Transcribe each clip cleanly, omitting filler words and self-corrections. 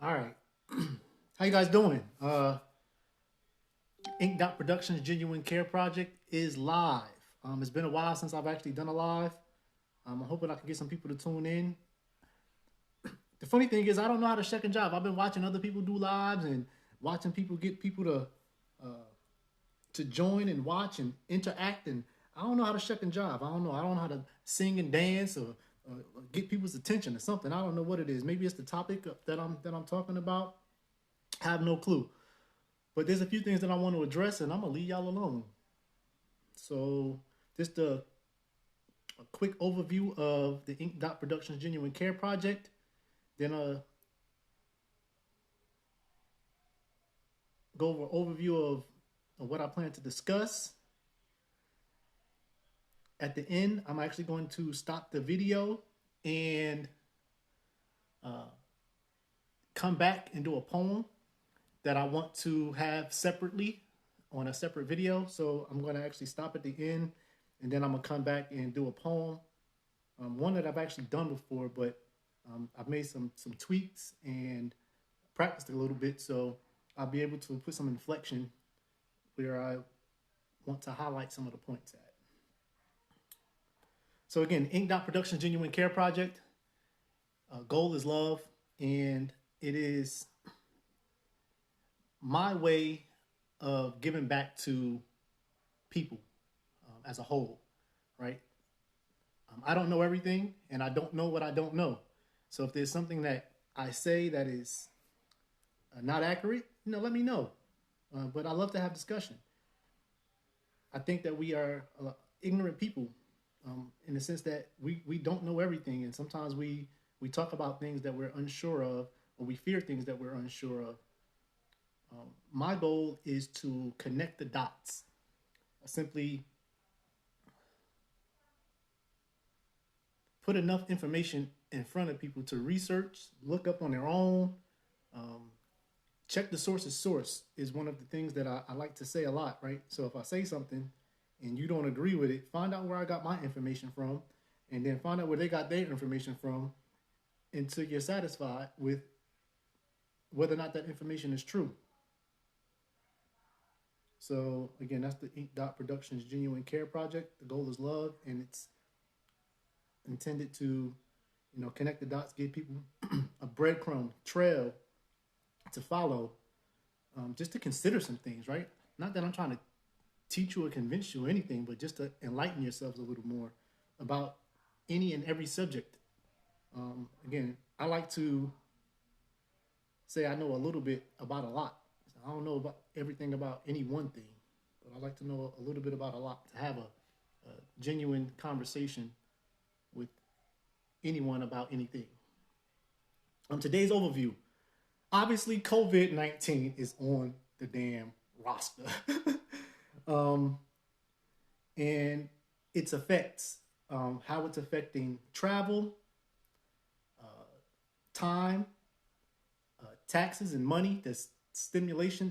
All right. How you guys doing? Ink Dot Productions Genuine Care Project is live. It's been a while since I've actually done a live. I'm hoping I can get some people to tune in. The funny thing is, I don't know how to second job. I've been watching other people do lives and watching people get people to join and watch and interact. And I don't know how to second job. I don't know. I don't know how to sing and dance or get people's attention or something. I don't know what it is. Maybe it's the topic that I'm talking about. I have no clue. But there's a few things that I want to address, and I'm gonna leave y'all alone. So, just a quick overview of the Ink Dot Productions Genuine Care Project. Then go over an overview of what I plan to discuss. At the end, I'm actually going to stop the video and uh, come back and do a poem that I want to have separately on a separate video. So I'm going to actually stop at the end, and then I'm going to come back and do a poem. One that I've actually done before, but I've made some tweaks and practiced a little bit, so I'll be able to put some inflection where I want to highlight some of the points at. So again, Ink Dot Productions Genuine Care Project. Goal is love, and it is my way of giving back to people as a whole, right? I don't know everything, and I don't know what I don't know. So if there's something that I say that is not accurate, let me know. But I love to have discussion. I think that we are ignorant people in the sense that we don't know everything, and sometimes we talk about things that we're unsure of, or we fear things that we're unsure of. My goal is to connect the dots. I simply put enough information in front of people to research, look up on their own. Um, Check the source's source is one of the things that I like to say a lot, right? So if I say something and you don't agree with it, find out where I got my information from, and then find out where they got their information from until you're satisfied with whether or not that information is true. So again, that's the Ink Dot Productions Genuine Care Project. The goal is love, and it's intended to, connect the dots, give people a breadcrumb trail to follow, just to consider some things, right? Not that I'm trying to teach you or convince you or anything, but just to enlighten yourselves a little more about any and every subject. Again, I like to say I know a little bit about a lot. I don't know about everything about any one thing, but I like to know a little bit about a lot to have a genuine conversation with anyone about anything. Today's overview. Obviously, COVID-19 is on the damn roster. um, and its effects, how it's affecting travel, time, taxes, and money. The stimulus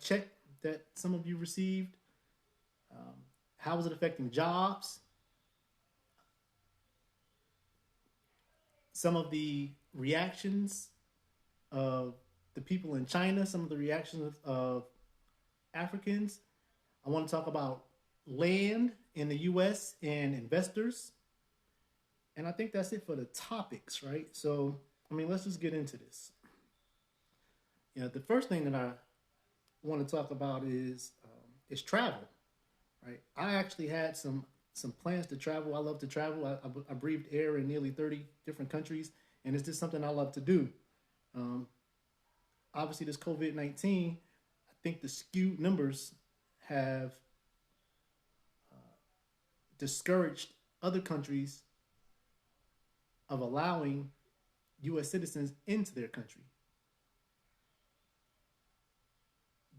check that some of you received. How is it affecting jobs? Some of the reactions of the people in China, some of the reactions of Africans. I want to talk about land in the US and investors. And I think that's it for the topics, right? So, let's just get into this. The first thing that I want to talk about is travel, right? I actually had some plans to travel. I love to travel. I breathed air in nearly 30 different countries, and it's just something I love to do. Um, Obviously, this COVID-19, I think the skewed numbers have discouraged other countries of allowing U.S. citizens into their country.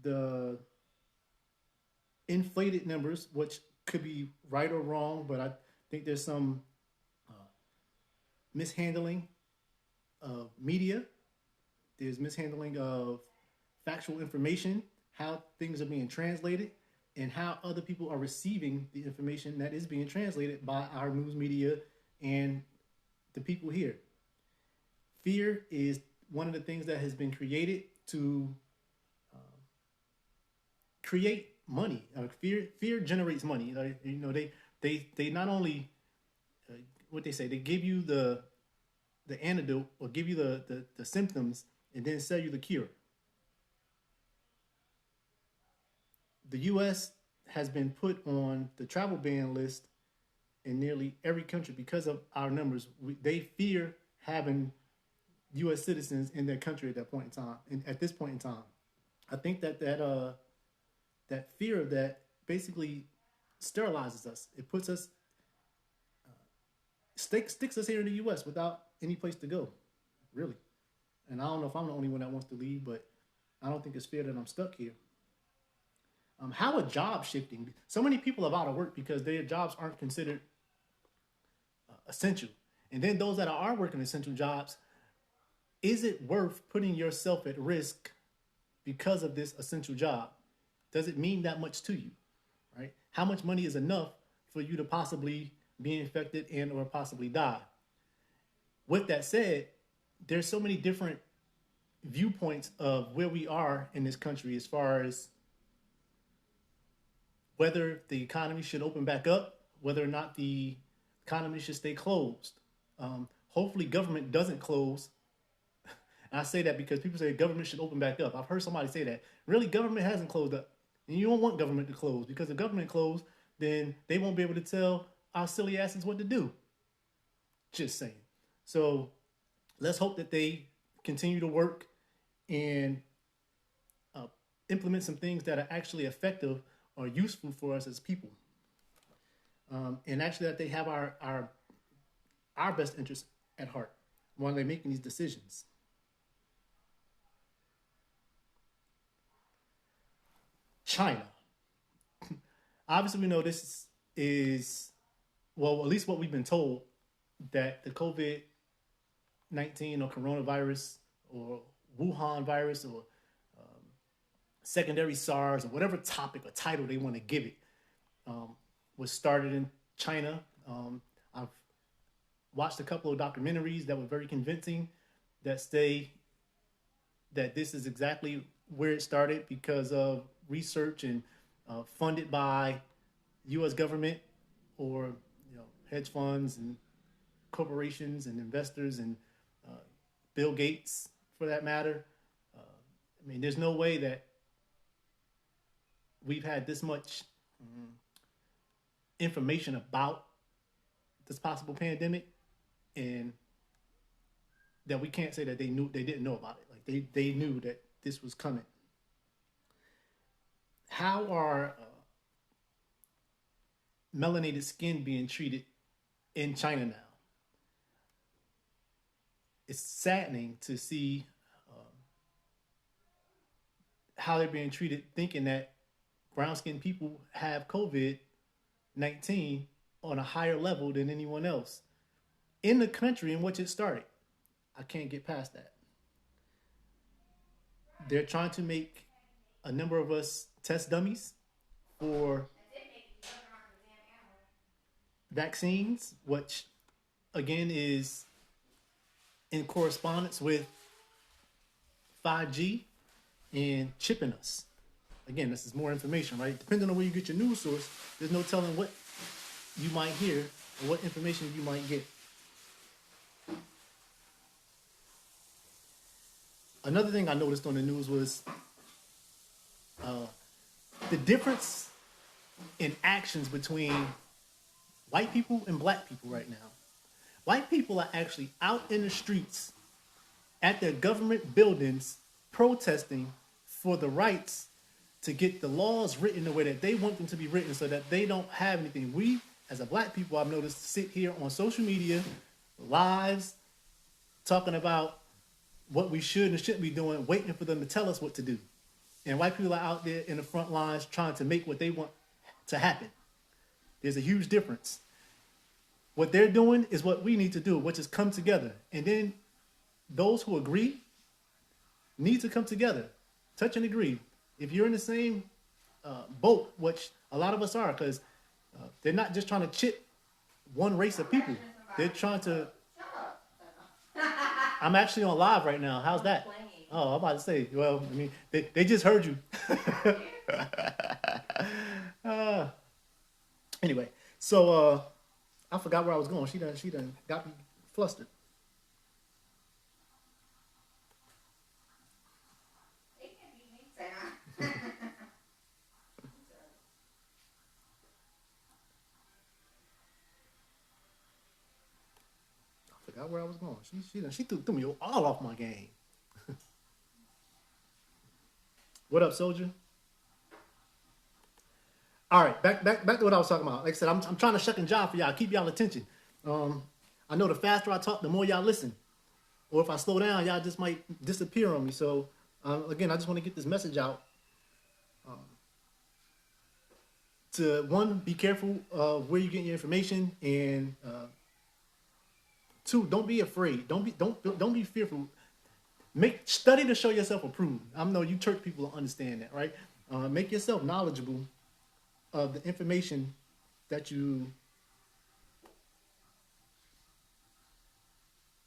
The inflated numbers, which could be right or wrong, but I think there's some uh, mishandling of media. There's mishandling of factual information, how things are being translated, and how other people are receiving the information that is being translated by our news media and the people here. Fear is one of the things that has been created to create money. Fear generates money. They not only what they say, they give you the antidote or give you the symptoms and then sell you the cure. The U.S. has been put on the travel ban list in nearly every country because of our numbers. They fear having U.S. citizens in their country at that point in time. And at this point in time, I think that fear of that basically sterilizes us. It puts us sticks us here in the U.S. without any place to go, really. And I don't know if I'm the only one that wants to leave, but I don't think it's fair that I'm stuck here. How are jobs shifting? So many people are out of work because their jobs aren't considered essential. And then those that are working essential jobs, is it worth putting yourself at risk because of this essential job? Does it mean that much to you? Right? How much money is enough for you to possibly be infected and or possibly die? With that said, there's so many different viewpoints of where we are in this country as far as whether the economy should open back up, whether or not the economy should stay closed. Hopefully, government doesn't close. And I say that because people say government should open back up. I've heard somebody say that. Really, government hasn't closed up. And you don't want government to close because if government closed, then they won't be able to tell our silly asses what to do. Just saying. So let's hope that they continue to work and implement some things that are actually effective or useful for us as people. And actually that they have our best interests at heart while they're making these decisions. China. Obviously, we know this is, well, at least what we've been told, that the COVID-19 or coronavirus or Wuhan virus or secondary SARS or whatever topic or title they want to give it was started in China. I've watched a couple of documentaries that were very convincing that say that this is exactly where it started because of research and funded by U.S. government or hedge funds and corporations and investors and Bill Gates, for that matter. I mean, there's no way that we've had this much information about this possible pandemic, and that we can't say that they didn't know about it. Like they knew that this was coming. How are melanated skin being treated in China now? It's saddening to see how they're being treated, thinking that brown-skinned people have COVID-19 on a higher level than anyone else in the country in which it started. I can't get past that. They're trying to make a number of us test dummies for vaccines, which again is in correspondence with 5G and chipping us. Again, this is more information, right? Depending on where you get your news source, there's no telling what you might hear or what information you might get. Another thing I noticed on the news was the difference in actions between white people and black people right now. White people are actually out in the streets at their government buildings protesting for the rights to get the laws written the way that they want them to be written so that they don't have anything. We, as a black people, I've noticed, sit here on social media, lives, talking about what we should and shouldn't be doing, waiting for them to tell us what to do. And white people are out there in the front lines trying to make what they want to happen. There's a huge difference. What they're doing is what we need to do, which is come together. And then those who agree need to come together, touch and agree. If you're in the same boat, which a lot of us are, because they're not just trying to chip one race of people. They're trying to I'm actually on live right now. How's that? Oh, I'm about to say. Well, I mean, they just heard you. uh, anyway, so I forgot where I was going. She done got me flustered. I forgot where I was going. She threw me all off my game. What up, soldier? All right, back to what I was talking about. Like I said, I'm trying to shuck and jive for y'all, keep y'all attention. Um, I know the faster I talk, the more y'all listen. Or if I slow down, y'all just might disappear on me. So again, I just want to get this message out. To one, be careful of where you get your information, and two, don't be afraid. Don't be fearful. Make study to show yourself approved. I know you church people don't understand that, right? Make yourself knowledgeable of the information that you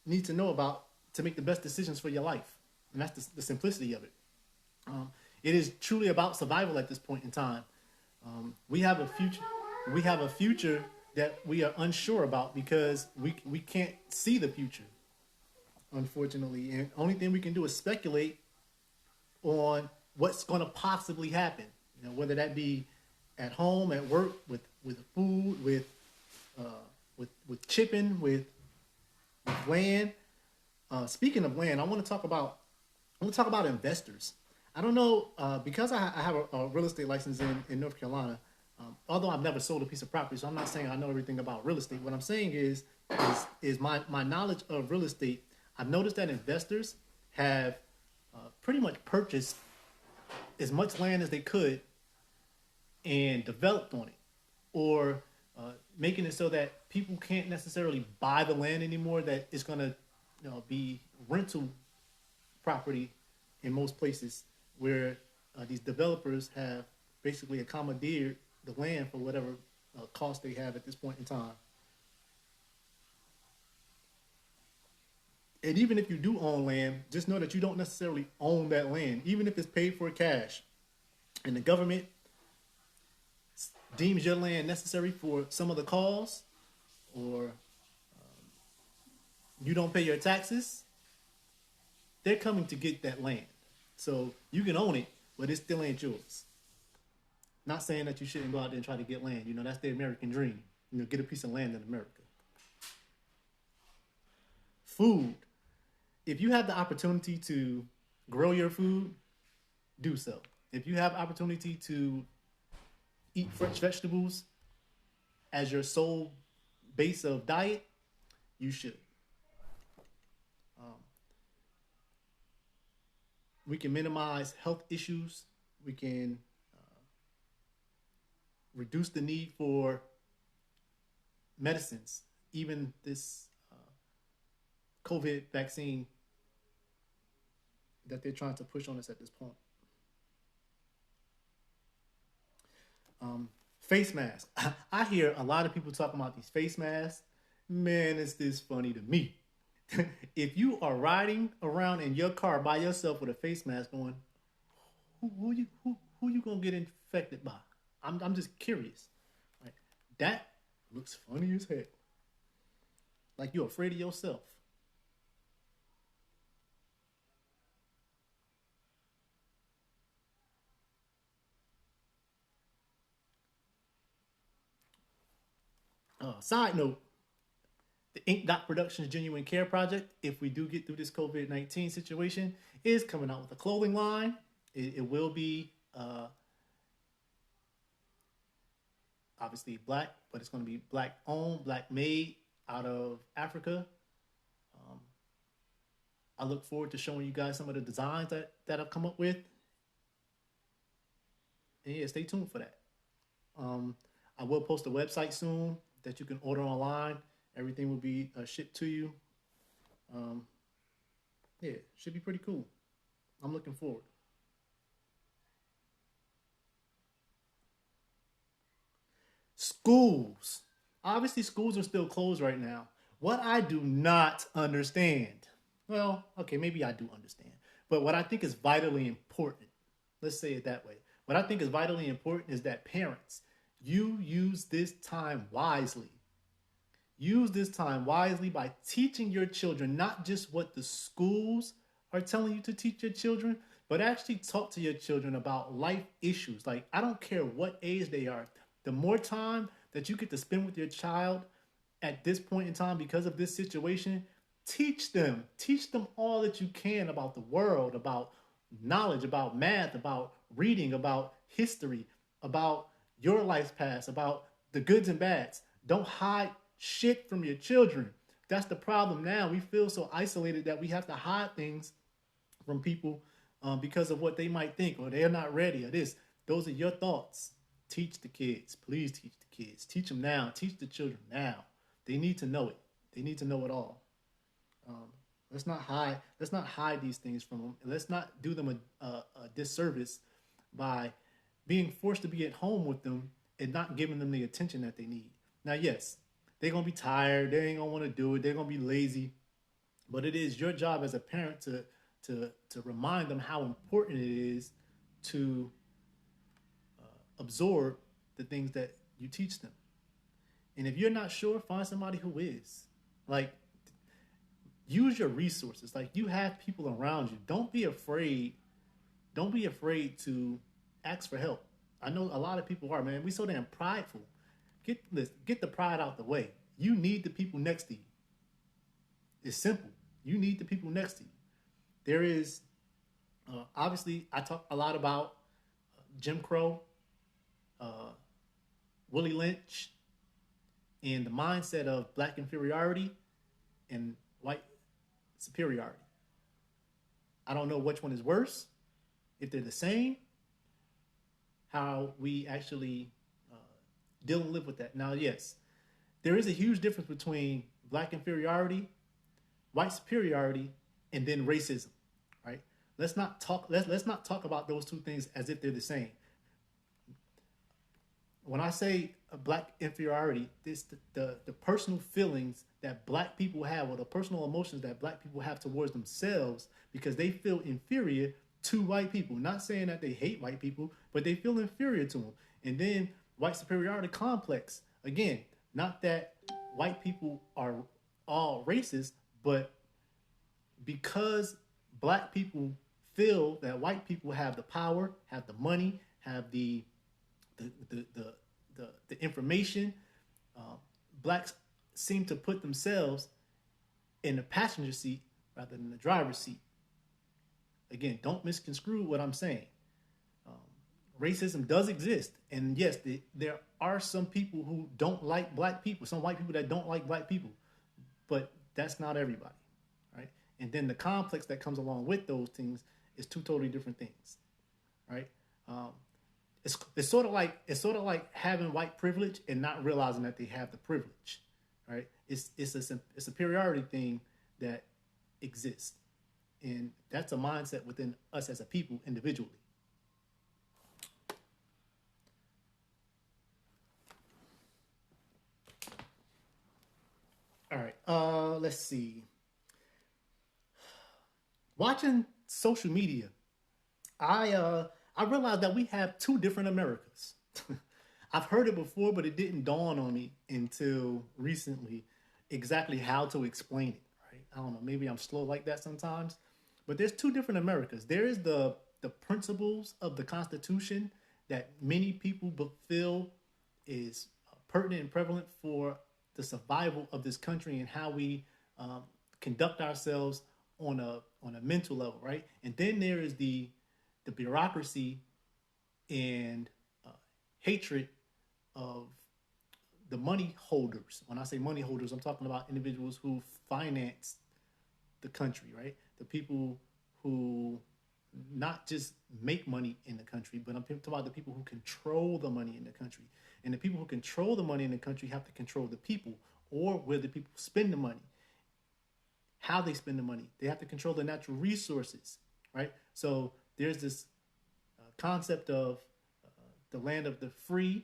need to know about to make the best decisions for your life, and that's the simplicity of it. It is truly about survival at this point in time. We have a future. We have a future that we are unsure about because we can't see the future, unfortunately. And only thing we can do is speculate on what's going to possibly happen. You know, whether that be at home, at work, with food, with chipping, with land. Speaking of land, I want to talk about investors. I don't know because I have a real estate license in North Carolina. Although I've never sold a piece of property, so I'm not saying I know everything about real estate. What I'm saying is my knowledge of real estate. I've noticed that investors have pretty much purchased as much land as they could and developed on it, or making it so that people can't necessarily buy the land anymore. That it's going to be rental property in most places where these developers have basically accommodated the land for whatever cost they have at this point in time. And even if you do own land, just know that you don't necessarily own that land, even if it's paid for cash. And the government deems your land necessary for some of the cause, or you don't pay your taxes, they're coming to get that land. So you can own it, but it still ain't yours. Not saying that you shouldn't go out there and try to get land. You know, that's the American dream. You know, get a piece of land in America. Food. If you have the opportunity to grow your food, do so. If you have opportunity to eat fresh vegetables as your sole base of diet, you should. Um, we can minimize health issues. We can reduce the need for medicines. Even this COVID vaccine that they're trying to push on us at this point. Face masks. I hear a lot of people talking about these face masks. Man, is this funny to me. If you are riding around in your car by yourself with a face mask on, who you gonna get infected by? I'm just curious. Like, that looks funny as heck. Like you're afraid of yourself. Side note, the Ink Dot Productions Genuine Care Project, if we do get through this COVID-19 situation, is coming out with a clothing line. It will be obviously black, but it's going to be black owned, black made out of Africa. Um, I look forward to showing you guys some of the designs that I've come up with. And yeah, stay tuned for that. Um, I will post a website soon that you can order online. Everything will be shipped to you. Um, yeah, should be pretty cool. I'm looking forward. Schools. Obviously, schools are still closed right now. What I do not understand. Well, okay, maybe I do understand. But what I think is vitally important, let's say it that way. What I think is vitally important is that parents, you use this time wisely. Use this time wisely by teaching your children not just what the schools are telling you to teach your children, but actually talk to your children about life issues. Like, I don't care what age they are. The more time that you get to spend with your child at this point in time because of this situation, teach them. Teach them all that you can about the world, about knowledge, about math, about reading, about history, about your life's past, about the goods and bads. Don't hide shit from your children. That's the problem now. We feel so isolated that we have to hide things from people because of what they might think, or they're not ready, or this. Those are your thoughts. Teach the kids. Please teach the kids. Teach them now. Teach the children now. They need to know it. They need to know it all. Um, let's not hide. Let's not hide these things from them. Let's not do them a disservice by being forced to be at home with them and not giving them the attention that they need. Now, yes, they're gonna be tired. They ain't gonna want to do it. They're gonna be lazy. But it is your job as a parent to remind them how important it is to absorb the things that you teach them. And if you're not sure, find somebody who is. Like, use your resources. Like, you have people around you. Don't be afraid. Don't be afraid to ask for help. I know a lot of people are, man. We so damn prideful. Get this, get the pride out the way. You need the people next to you. It's simple. You need the people next to you. There is, obviously, I talk a lot about Jim Crow, uh, Willie Lynch, and the mindset of black inferiority and white superiority. I don't know which one is worse, if they're the same, how we actually deal and live with that. Now, yes, there is a huge difference between black inferiority, white superiority, and then racism, right? Let's not talk about those two things as if they're the same. When I say a black inferiority, this the personal feelings that black people have, or the personal emotions that black people have towards themselves because they feel inferior to white people. Not saying that they hate white people, but they feel inferior to them. And then white superiority complex. Again, not that white people are all racist, but because black people feel that white people have the power, have the money, have the the the, the information, uh, blacks seem to put themselves in the passenger seat rather than the driver's seat. Again, don't misconstrue what I'm saying. Um, Racism does exist, and yes, there are some people who don't like black people, some white people that don't like black people, but that's not everybody, right? And then the complex that comes along with those things is two totally different things, right? Um, it's sort of like having white privilege and not realizing that they have the privilege, right? It's a superiority thing that exists, and that's a mindset within us as a people individually. All right, let's see. Watching social media, I realized that we have two different Americas. I've heard it before, but it didn't dawn on me until recently exactly how to explain it. Right? I don't know. Maybe I'm slow like that sometimes, but there's two different Americas. There is the principles of the Constitution that many people feel is pertinent and prevalent for the survival of this country and how we um, conduct ourselves on a mental level, right? And then there is the bureaucracy and uh, hatred of the money holders. When I say money holders, I'm talking about individuals who finance the country, right? The people who not just make money in the country, but I'm talking about the people who control the money in the country. And the people who control the money in the country have to control the people, or where the people spend the money, how they spend the money. They have to control the natural resources, right? So there's this concept of the land of the free,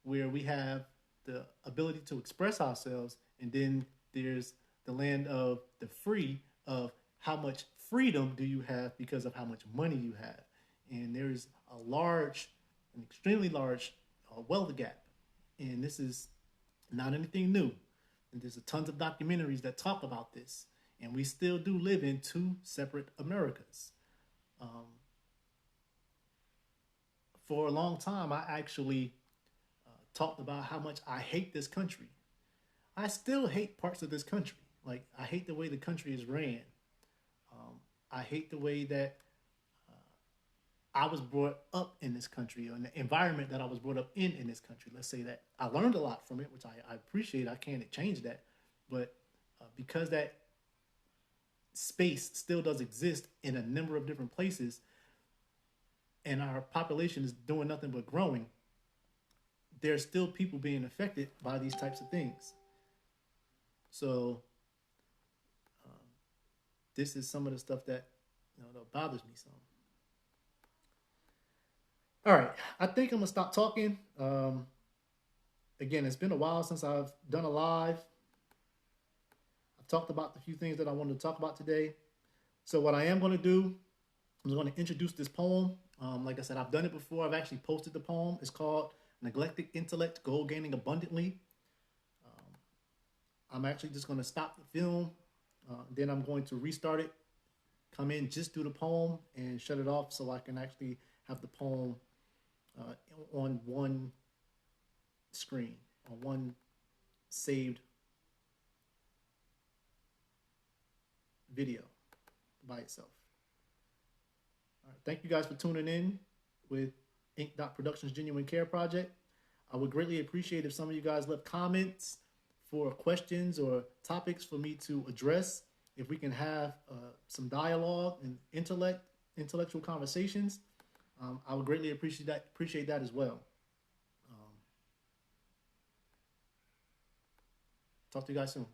where we have the ability to express ourselves, and then there's the land of the free of how much freedom do you have because of how much money you have. And there's an extremely large wealth gap. And this is not anything new. And there's tons of documentaries that talk about this. And we still do live in two separate Americas. Um, for a long time, I actually talked about how much I hate this country. I still hate parts of this country. Like, I hate the way the country is ran. I hate the way that I was brought up in this country, or in the environment that I was brought up in this country. Let's say that I learned a lot from it, which I appreciate. I can't change that. But because that space still does exist in a number of different places, and our population is doing nothing but growing, there's still people being affected by these types of things. So this is some of the stuff that that bothers me some. All right, I think I'm gonna stop talking. Again, it's been a while since I've done a live. I've talked about the few things that I wanted to talk about today. So what I am going to do, I'm going to introduce this poem. Like I said, I've done it before. I've actually posted the poem. It's called "Neglected Intellect, Goal Gaining Abundantly." I'm actually just going to stop the film. Then I'm going to restart it, come in, just do the poem, and shut it off so I can actually have the poem on one screen, on one saved video by itself. All right, thank you guys for tuning in with Ink Dot Productions Genuine Care Project. I would greatly appreciate if some of you guys left comments for questions or topics for me to address. If we can have some dialogue and intellectual conversations, I would greatly appreciate that as well. Talk to you guys soon.